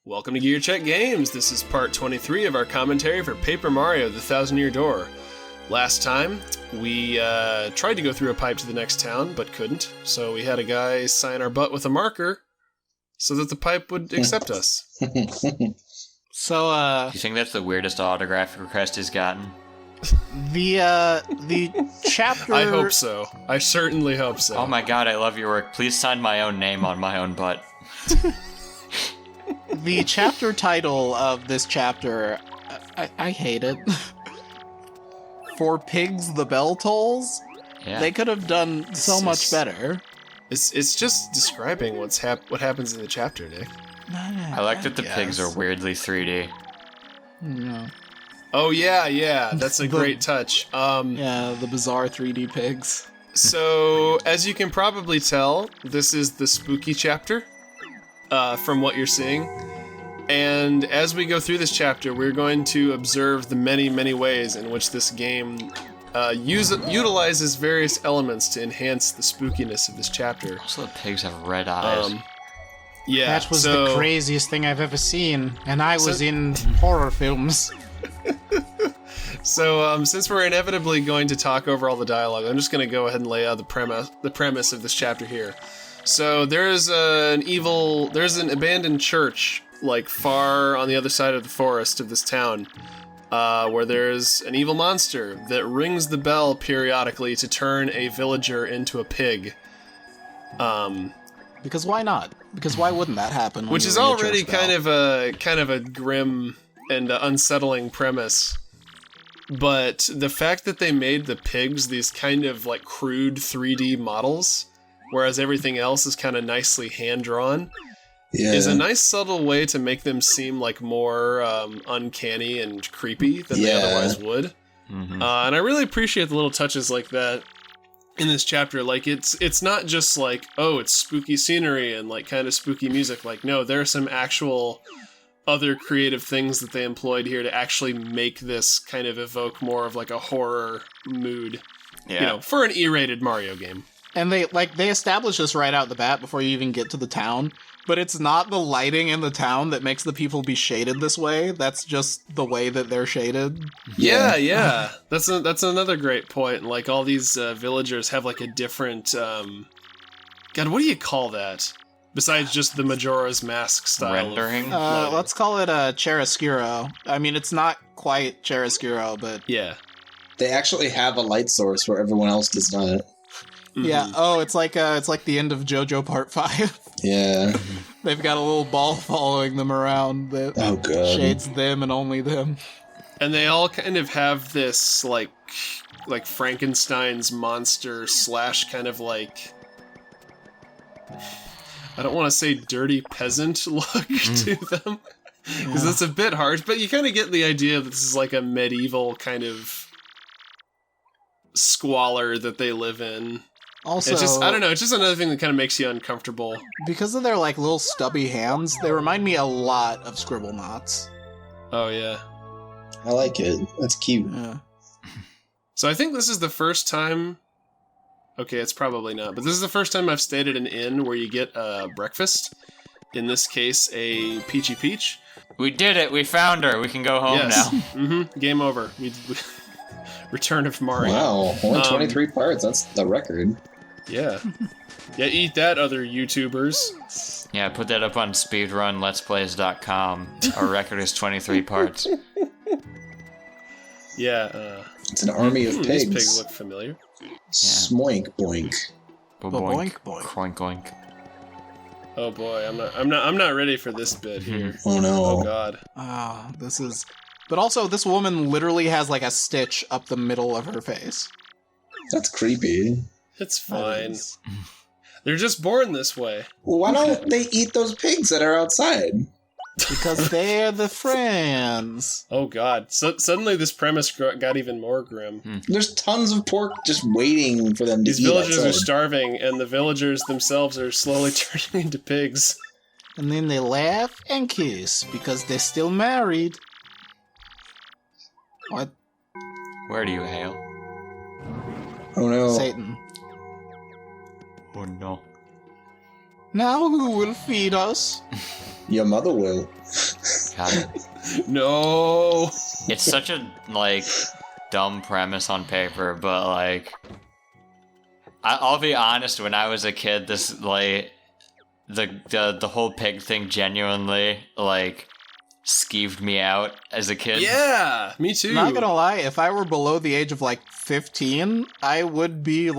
Welcome to GearCheckGames. This is part 23 of our commentary for Paper Mario: The Thousand-Year Door. Last time, we tried to go through a pipe to the next town, but couldn't, so we had a guy sign our butt with a marker so that the pipe would accept us. So, You think that's the weirdest autograph request he's gotten? the chapter... I hope so. I certainly hope so. Oh my god, I love your work. Please sign my own name on my own butt. The chapter title of this chapter, I hate it. For Pigs the Bell Tolls? Yeah. They could have done so much better. It's just describing what happens in the chapter, Nick. I like that the pigs are weirdly 3D. Yeah. Oh yeah, that's a great touch. Yeah, the bizarre 3D pigs. So, as you can probably tell, this is the spooky chapter, from what you're seeing. And as we go through this chapter, we're going to observe the many, many ways in which this game utilizes various elements to enhance the spookiness of this chapter. Also, the pigs have red eyes. Yeah, That was the craziest thing I've ever seen, and I was in horror films. So, since we're inevitably going to talk over all the dialogue, I'm just going to go ahead and lay out the premise of this chapter here. So, there's an abandoned church, like, far on the other side of the forest of this town, where there's an evil monster that rings the bell periodically to turn a villager into a pig. Because why not? Because why wouldn't that happen? Which is already kind of a grim and unsettling premise. But the fact that they made the pigs these kind of like crude 3D models, whereas everything else is kind of nicely hand-drawn, is a nice subtle way to make them seem like more uncanny and creepy than they otherwise would. Mm-hmm. And I really appreciate the little touches like that in this chapter. Like, it's not just like, oh, it's spooky scenery and like kind of spooky music. Like, no, there are some actual other creative things that they employed here to actually make this kind of evoke more of like a horror mood, you know, for an E-rated Mario game. And they establish this right out the bat before you even get to the town, but it's not the lighting in the town that makes the people be shaded this way. That's just the way that they're shaded. Yeah. That's another great point. Like, all these villagers have like a different God, what do you call that? Besides just the Majora's Mask style. Rendering? Let's call it a chiaroscuro. I mean, it's not quite chiaroscuro, but... Yeah. They actually have a light source where everyone else does not. Mm-hmm. Yeah, it's like the end of JoJo Part 5. Yeah. They've got a little ball following them around that shades them and only them. And they all kind of have this, like Frankenstein's monster / kind of like... I don't want to say dirty peasant look to them, because that's a bit harsh, but you kind of get the idea that this is like a medieval kind of squalor that they live in. Also, it's just, I don't know, it's just another thing that kind of makes you uncomfortable. Because of their like little stubby hands, they remind me a lot of Scribble Knots. Oh yeah. I like it. That's cute. Yeah. So I think this is the first time... Okay, it's probably not, but this is the first time I've stayed at an inn where you get breakfast. In this case, a Peachy Peach. We did it! We found her! We can go home now. Mm-hmm. Game over. Return of Mario. Wow, only 23 parts. That's the record. Yeah. Yeah, eat that, other YouTubers. Yeah, put that up on speedrunletsplays.com. Our record is 23 parts. Yeah, it's an army of pigs. These pigs look familiar. Smoink boink. Boink boink. Croink oink. Oh boy, I'm not ready for this bit here. Oh no. Oh god. This is... But also, this woman literally has like a stitch up the middle of her face. That's creepy. It's fine. They're just born this way. Why don't they eat those pigs that are outside? Because they're the friends. Oh god. So, suddenly this premise got even more grim. There's tons of pork just waiting for them to eat. These villagers outside. are starving, and the villagers themselves are slowly turning into pigs. And then they laugh and kiss because they're still married. What? Where do you hail? Oh no. Satan. Oh no. Now who will feed us? Your mother will. God, No. it's such a dumb premise on paper, but I'll be honest. When I was a kid, this the whole pig thing genuinely skeeved me out as a kid. Yeah, me too. Not gonna lie, if I were below the age of 15, I would be a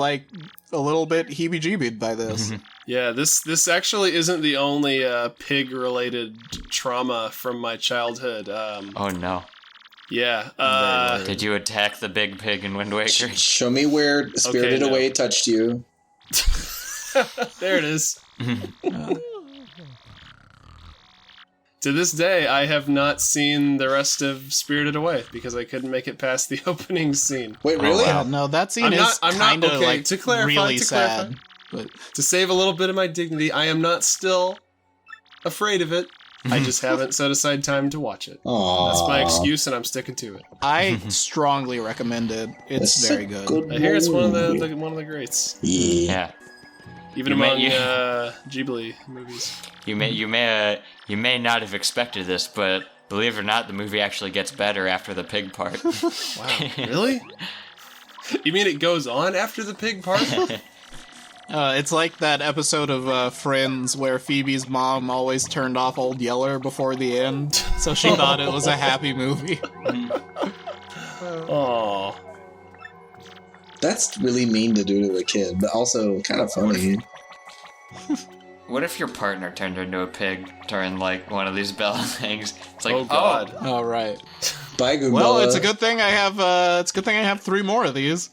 little bit heebie-jeebied by this. Yeah, this actually isn't the only pig-related trauma from my childhood. Oh no. Yeah. Did you attack the big pig in Wind Waker? Show me where Spirited no. Away touched you. There it is. To this day, I have not seen the rest of Spirited Away because I couldn't make it past the opening scene. Wait, really? wow. No, that scene I'm is not kind of okay. To clarify, really sad. But To save a little bit of my dignity, I am not still afraid of it. I just haven't set aside time to watch it. Aww. That's my excuse, and I'm sticking to it. I strongly recommend it. It's That's very a good. I hear it's one of movie. the greats, Yeah. even You may- among you- Ghibli movies. You may not have expected this, but believe it or not, the movie actually gets better after the pig part. Wow, really? You mean it goes on after the pig part? It's like that episode of Friends where Phoebe's mom always turned off Old Yeller before the end, so she thought it was a happy movie. Oh, That's really mean to do to a kid, but also kind of funny. What if your partner turned into a pig during one of these bell things? It's oh God! All right. Bye, Goombella. Well, it's a good thing I have. It's a good thing I have 3 more of these.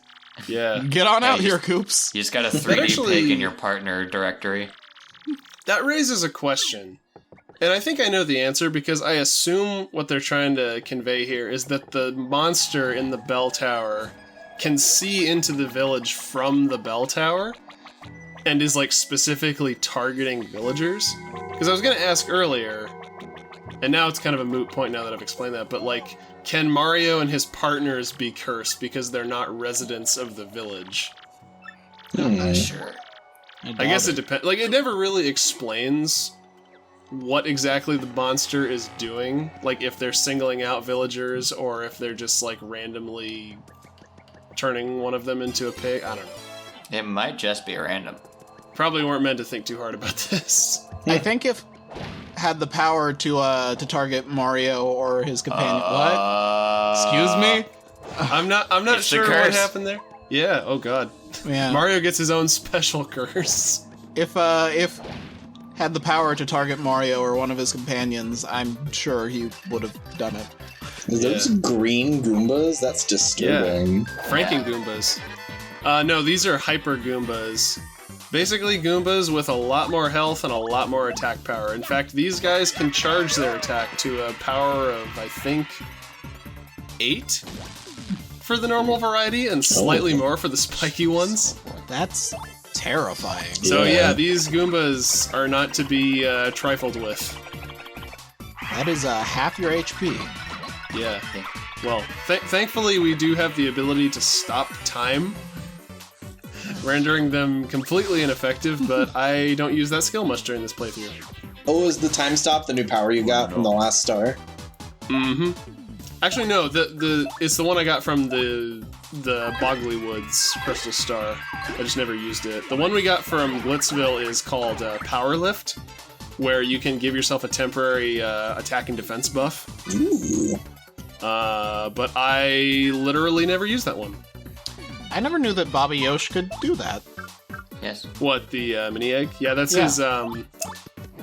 Yeah, Get on out you here, Coops. You just got a 3D actually- pig in your partner directory. that raises a question, and I think I know the answer because I assume what they're trying to convey here is that the monster in the bell tower can see into the village from the bell tower and is specifically targeting villagers. Because I was going to ask earlier, and now it's kind of a moot point now that I've explained that, but can Mario and his partners be cursed because they're not residents of the village? I'm not sure. I guess it depends. It never really explains what exactly the monster is doing. If they're singling out villagers or if they're just randomly turning one of them into a pig. I don't know. It might just be random. Probably weren't meant to think too hard about this. I think if had the power to target Mario or his companion. What? Excuse me? I'm not It's the sure what curse. happened there. Yeah. Oh God. Yeah. Mario gets his own special curse. If had the power to target Mario or one of his companions, I'm sure he would have done it. Is those green Goombas? That's disturbing. Franking Goombas. No, these are Hyper Goombas. Basically Goombas with a lot more health and a lot more attack power. In fact, these guys can charge their attack to a power of, I think, 8 for the normal variety and slightly more for the spiky ones. That's terrifying. So Yeah. yeah, these Goombas are not to be trifled with. That is half your HP. Yeah. Well, thankfully we do have the ability to stop time, rendering them completely ineffective, but I don't use that skill much during this playthrough. Oh, is the time stop the new power you got from the last star? Mm-hmm. Actually, no, it's the one I got from the Boggly Woods Crystal Star. I just never used it. The one we got from Glitzville is called Power Lift, where you can give yourself a temporary attack and defense buff. Ooh. But I literally never used that one. I never knew that Bobby Yosh could do that. Yes. What, the mini egg? Yeah, that's Yeah.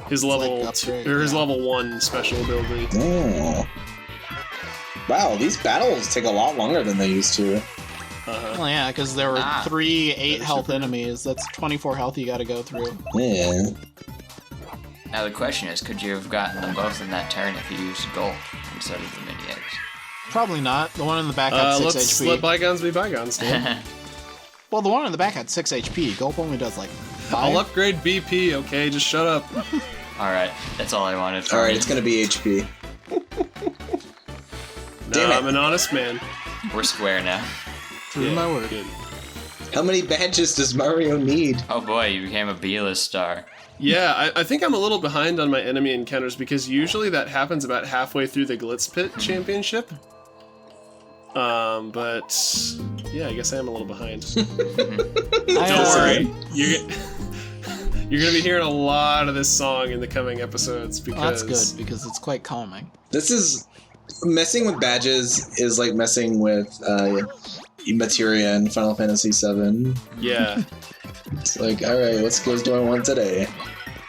his level like 2 upgrade, or his yeah. level 1 special ability. Oh. Wow, these battles take a lot longer than they used to. Uh-huh. Well, yeah, because there were 3 8 That is health super good. enemies. That's 24 health you gotta go through. Yeah. Now the question is, could you have gotten them both in that turn if you used gold instead of the mini eggs? Probably not. The one in the back had 6 Let's HP. let bygones be bygones, Dan. Well, the one in the back had 6 HP. Gulp only does 5. I'll upgrade BP, okay? Just shut up. Alright, that's all I wanted from Alright, you. it's gonna be HP. No, Damn it. I'm an honest man. We're square now. True my word. Good. How many badges does Mario need? Oh boy, you became a B-list star. Yeah, I think I'm a little behind on my enemy encounters because usually that happens about halfway through the Glitz Pit Championship. But yeah, I guess I am a little behind. Don't worry, you're gonna be hearing a lot of this song in the coming episodes because that's good because it's quite calming. This is messing with badges is like messing with materia in Final Fantasy VII. Yeah. It's like, all right, what skills do I want today?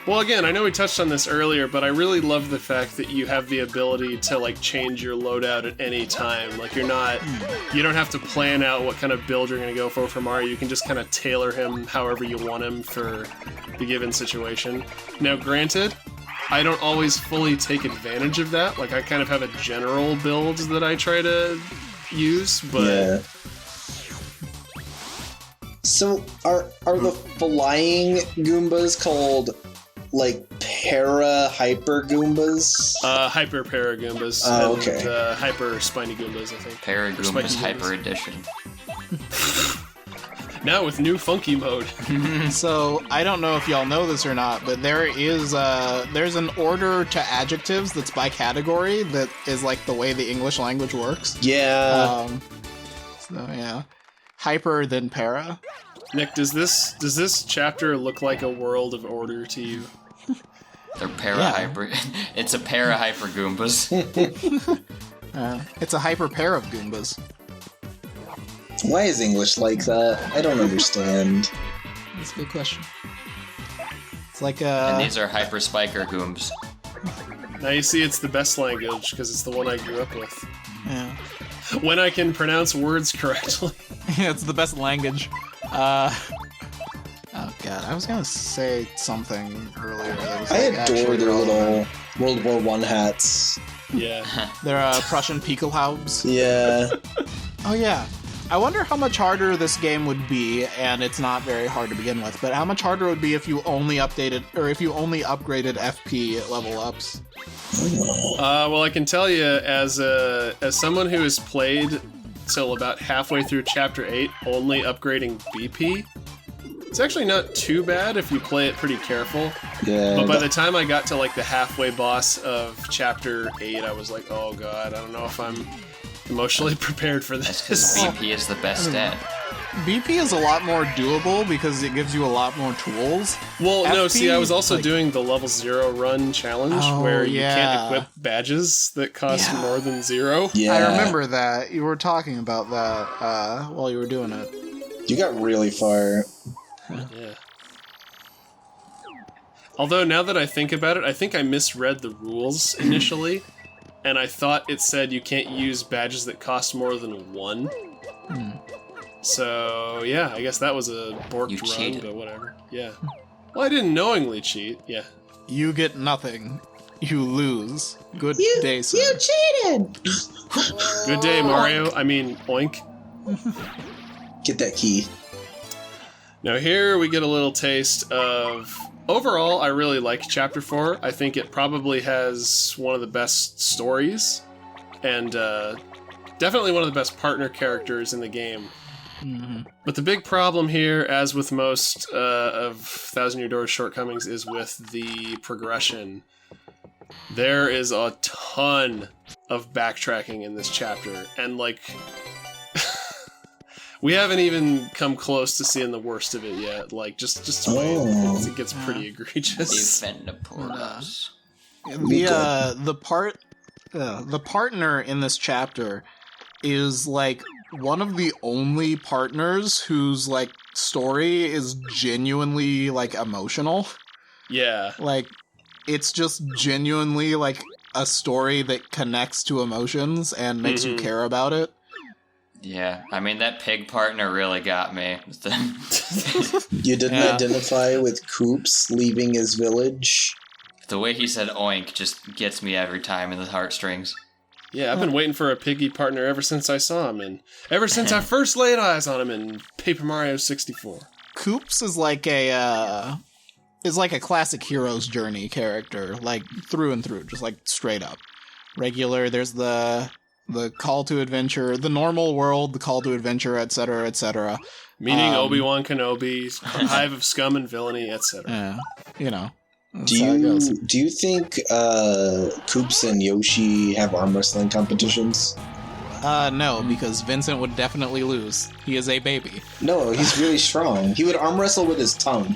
Well, again, I know we touched on this earlier, but I really love the fact that you have the ability to like change your loadout at any time. Like you don't have to plan out what kind of build you're going to go for Mario. You can just kind of tailor him however you want him for the given situation. Now, granted, I don't always fully take advantage of that. Like I kind of have a general build that I try to use, but yeah. So are the flying Goombas called like hyper Goombas? Hyper para Goombas. Oh, and, okay. Hyper spiny Goombas, I think. Para Goombas Hyper Edition. Now with new funky mode. So I don't know if y'all know this or not, but there's an order to adjectives that's by category that is like the way the English language works. Yeah. So yeah, hyper then para. Nick, does this chapter look like a world of order to you? They're para-hyper. It's a para-hyper Goombas. It's a hyper pair of Goombas. Why is English like that? I don't understand. That's a good question. It's like And these are hyper spiker Goombs. Now you see it's the best language because it's the one I grew up with. Yeah. When I can pronounce words correctly. Yeah, it's the best language. Oh god, I was gonna say something earlier. That was I like, adore actually their relevant. little World War I hats. Yeah. They're Prussian Pickelhaubs. Yeah. Oh yeah. I wonder how much harder this game would be, and it's not very hard to begin with, but how much harder it would be if you only upgraded FP level ups. Well, I can tell you, as someone who has played till about halfway through Chapter 8, only upgrading BP, it's actually not too bad if you play it pretty careful. Yeah. But by the time I got to like the halfway boss of Chapter 8, I was like, oh god, I don't know if I'm emotionally prepared for That's this. because BP is the best stat. BP is a lot more doable because it gives you a lot more tools. Well, no, FP, see, I was also like- doing the level 0 run challenge Oh, where you yeah. can't equip badges that cost Yeah. more than 0. Yeah. I remember that. You were talking about that while you were doing it. You got really far. Yeah. Although, now that I think about it, I think I misread the rules initially, and I thought it said you can't use badges that cost more than 1. So, yeah, I guess that was a borked You run, cheated. but whatever. Yeah. Well, I didn't knowingly cheat, yeah. You get nothing. You lose. Good day, sir. You cheated! Good day, Mario. I mean, oink. Get that key. Now here we get a little taste of... Overall, I really like Chapter 4. I think it probably has one of the best stories, and definitely one of the best partner characters in the game. Mm-hmm. But the big problem here, as with most of Thousand Year Door's shortcomings, is with the progression. There is a ton of backtracking in this chapter, and like... We haven't even come close to seeing the worst of it yet. Like, just wait. Oh. It gets pretty egregious. The partner in this chapter is like one of the only partners whose like story is genuinely like emotional. Yeah. Like it's just genuinely like a story that connects to emotions and makes you care about it. Yeah, I mean, that pig partner really got me. You didn't identify with Koops leaving his village? The way he said oink just gets me every time in the heartstrings. Yeah, I've been waiting for a piggy partner ever since I saw him, and ever since I first laid eyes on him in Paper Mario 64. Koops is like a classic hero's journey character, like through and through, just like straight up. Regular, there's the call to adventure, the normal world, the call to adventure, etc., etc. Meaning Obi-Wan Kenobi, hive of scum and villainy, etc. Yeah, you know, That's how it goes. Do you think Koops and Yoshi have arm wrestling competitions? No, because Vincent would definitely lose. He is a baby. No, he's really strong. He would arm wrestle with his tongue.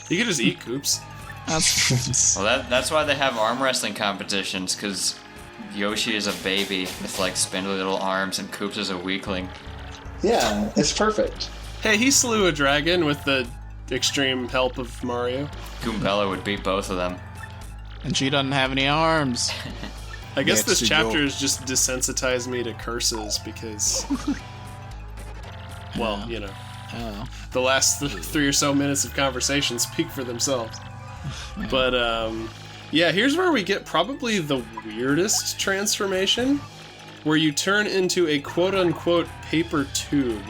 You could just eat Coops. Well, that's why they have arm wrestling competitions, because Yoshi is a baby with like spindly little arms, and Koops is a weakling. Yeah, it's perfect. Hey, he slew a dragon with the extreme help of Mario. Goombella would beat both of them. And she doesn't have any arms. I guess Next this to chapter Joel. has just desensitized me to curses because, well, you know, Oh. the last 3 or so minutes of conversation speak for themselves. But, yeah, here's where we get probably the weirdest transformation, where you turn into a quote-unquote paper tube.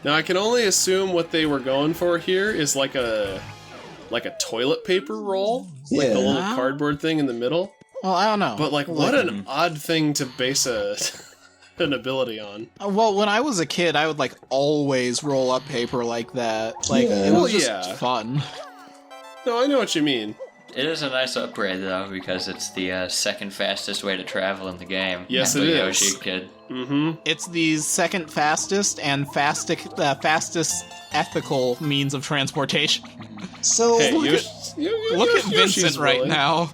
Now, I can only assume what they were going for here is like a toilet paper roll, like the Yeah. little cardboard thing in the middle. Well, I don't know. But like, what an odd thing to base an ability on. Well, when I was a kid, I would like always roll up paper like that. Like Yeah. it was Well, just yeah. fun. No, I know what you mean. It is a nice upgrade though, because it's the second fastest way to travel in the game. Yes, The it is. Yoshi kid. Mm-hmm. It's the second fastest and fastest ethical means of transportation. So, Hey, Look Look at Yoshi's Vincent right rolling. now.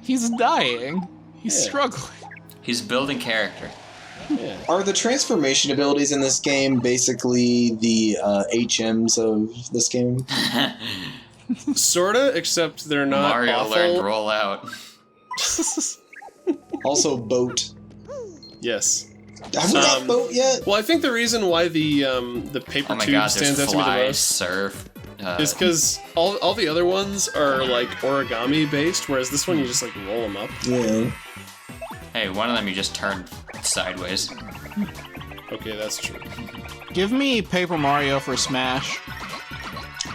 He's dying. He's Yeah. struggling. He's building character. Yeah. are the transformation abilities in this game basically the HMs of this game? Sorta, except they're not Mario awful. learned roll out. Also, boat. Yes. Have we got boat yet? Well, I think the reason why the paper Oh my tube god, stands there's out to me the fly, most surf. is because all the other ones are like origami based, whereas this one you just like roll them up. Yeah. Hey, one of them you just turn sideways. Okay, that's true. Give me Paper Mario for Smash.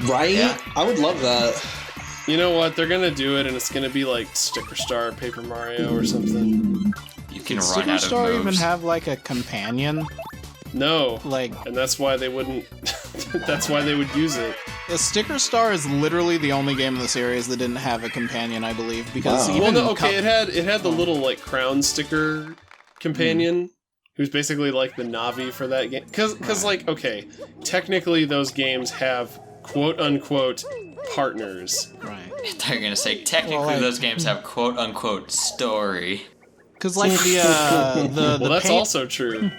Right? Yeah. I would love that. You know what? They're gonna do it, and it's gonna be like Sticker Star Paper Mario or something. You can Did run Sticker out of Star moves. even have like a companion? No, Like and that's why they wouldn't. That's why they would use it. the Sticker Star is literally the only game in the series that didn't have a companion, I believe. Because Wow. even Well, no, okay, it had the little like crown sticker companion, who's basically like the Navi for that game. Because like, okay, technically those games have quote unquote partners. right. They're gonna say technically Well, like- those games have quote unquote story. Because like the Well, that's paint, also true.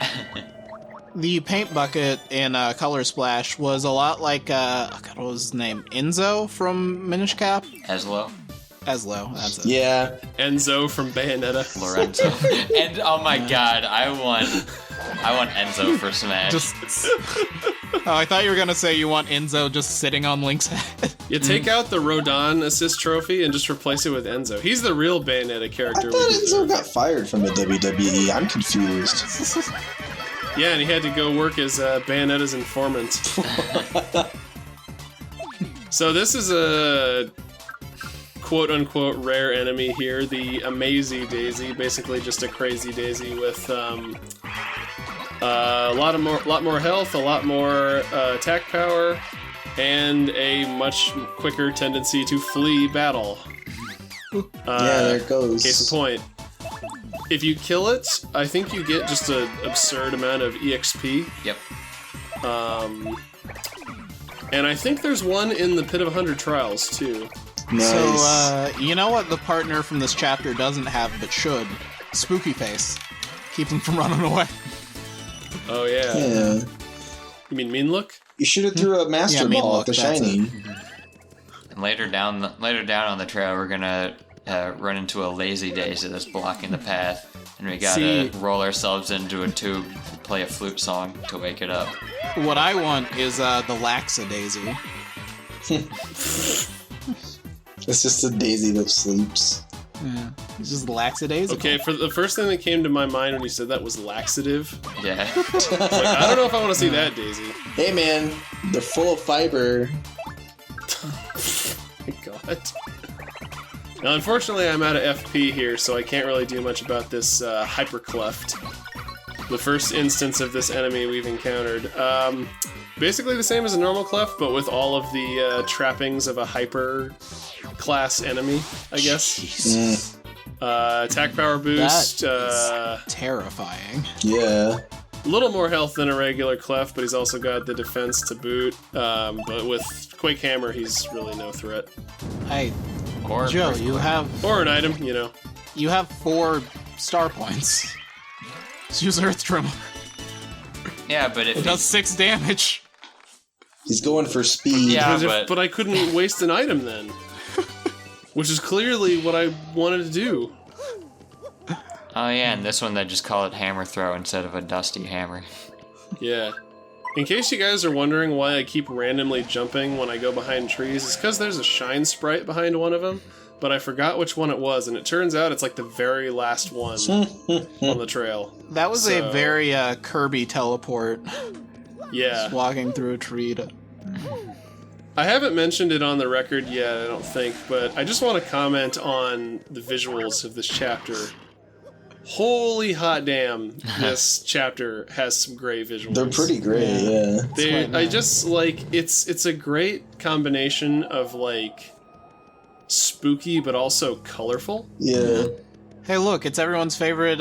the paint bucket in Color Splash was a lot like God, what was his name? Enzo from Minish Cap. Eslo, Eslo, that's it. Yeah. Enzo from Bayonetta. Lorenzo, and oh my god, I want Enzo for Smash. Just. Oh, I thought you were gonna say you want Enzo just sitting on Link's head. You take out the Rodon assist trophy and just replace it with Enzo. He's the real Bayonetta I character. thought we Enzo deserve. got fired from the WWE. I'm confused. Yeah, and he had to go work as Bayonetta's informant. So this is a quote-unquote rare enemy here, the Amazy Daisy, basically just a crazy daisy with a lot more health, a lot more attack power, and a much quicker tendency to flee battle. Yeah, there it goes. Case in point. If you kill it, I think you get just an absurd amount of EXP. Yep. And I think there's one in the Pit of 100 Trials, too. Nice. So, you know what the partner from this chapter doesn't have but should? Spooky Face. Keep him from running away. Oh, yeah. Yeah. You mean Mean Look? You should have threw a master Yeah, mean ball look, at the that's shiny. And later down on the trail, we're gonna run into a lazy daisy that's blocking the path, and we gotta See- roll ourselves into a tube and play a flute song to wake it up. What I want is the Laxadaisy. It's just a daisy that sleeps. Yeah. It's just Laxadaisy. Okay, for the first thing that came to my mind when you said that was laxative. Yeah. Like, I don't know if I want to see that, Daisy. Hey man, they're full of fiber. My God. Now, unfortunately, I'm out of FP here, so I can't really do much about this hypercleft. The first instance of this enemy we've encountered. Basically the same as a normal cleft, but with all of the trappings of a hyper class enemy, I guess. Jesus. Attack power boost. Terrifying. Yeah. A little more health than a regular Clef, but he's also got the defense to boot. But with Quake Hammer, he's really no threat. Hey, Or Joe, Earthquake. Or an item, you know. you have 4 star points. Just use Earth Tremor. Yeah, but if It does 6 damage. He's going for speed. Yeah. But I couldn't waste an item then. Which is clearly what I wanted to do. Oh yeah, and this one they just call it hammer throw instead of a dusty hammer. Yeah. In case you guys are wondering why I keep randomly jumping when I go behind trees, it's because there's a shine sprite behind one of them, but I forgot which one it was, and it turns out it's like the very last one on the trail. That was So- a very Kirby teleport. Yeah. Just walking through a tree to... I haven't mentioned it on the record yet, I don't think, but I just want to comment on the visuals of this chapter. Holy hot damn, this chapter has some great visuals. They're pretty great, yeah. I just like it's a great combination of like spooky but also colorful. Yeah. Hey, look, it's everyone's favorite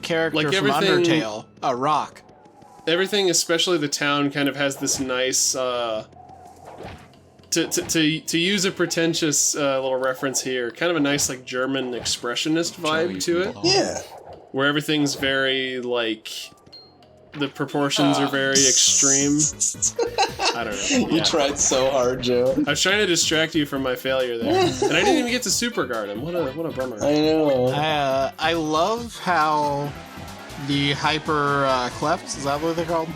character Like from everything- Undertale. A rock. Everything, especially the town, kind of has this nice to use a pretentious little reference here, kind of a nice like German expressionist vibe to it, Yeah. where everything's very like the proportions are very extreme. I don't know. You tried so hard, Joe. I was trying to distract you from my failure there, and I didn't even get to super guard him. What a bummer. I know. I love how the hyper clefts, is that what they're called?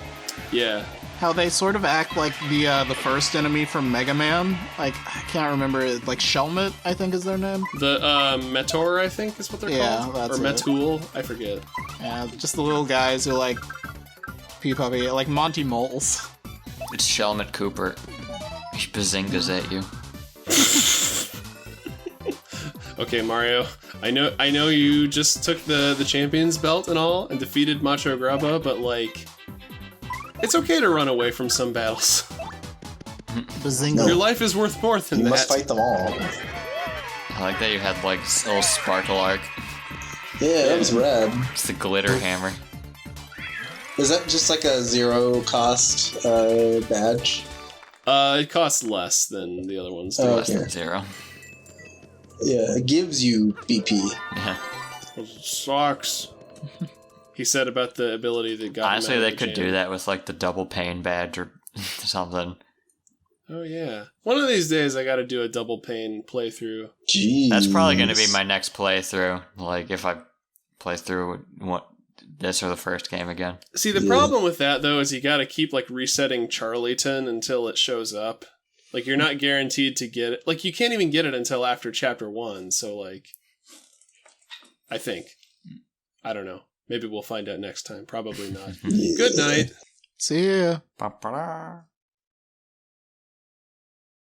Yeah. How they sort of act like the first enemy from Mega Man. Like, I can't remember, like Shelmet, I think is their name. The Metor, I think, is what they're Yeah, called, that's or it. Metool, I forget. Yeah, just the little guys who like pee puppy, like Monty Moles. It's Shelmet Cooper. He bazingas at you. Okay, Mario. I know you just took the champion's belt and all and defeated Macho Grubba, but like, it's okay to run away from some battles. Bazinga. Your life is worth more than You that. must fight them all. I like that you had like a little sparkle arc. Yeah, that was rad. It's the glitter hammer. Is that just like a 0 cost badge? It costs less than the other ones. Oh, Less okay. than 0. Yeah, it gives you BP. Yeah. Sucks. He said about the ability that got him Honestly, out of they the could jam. do that with like the double pain badge or something. Oh yeah. One of these days I gotta do a double pain playthrough. Jeez. That's probably going to be my next playthrough. Like if I play through this or the first game again. See, the Yeah. problem with that though is you gotta keep like resetting Charlieton until it shows up. Like you're not guaranteed to get it. Like you can't even get it until after chapter 1, so like I think. I don't know. Maybe we'll find out next time. Probably not. Yeah. Good night. See ya. Ba-ba-da.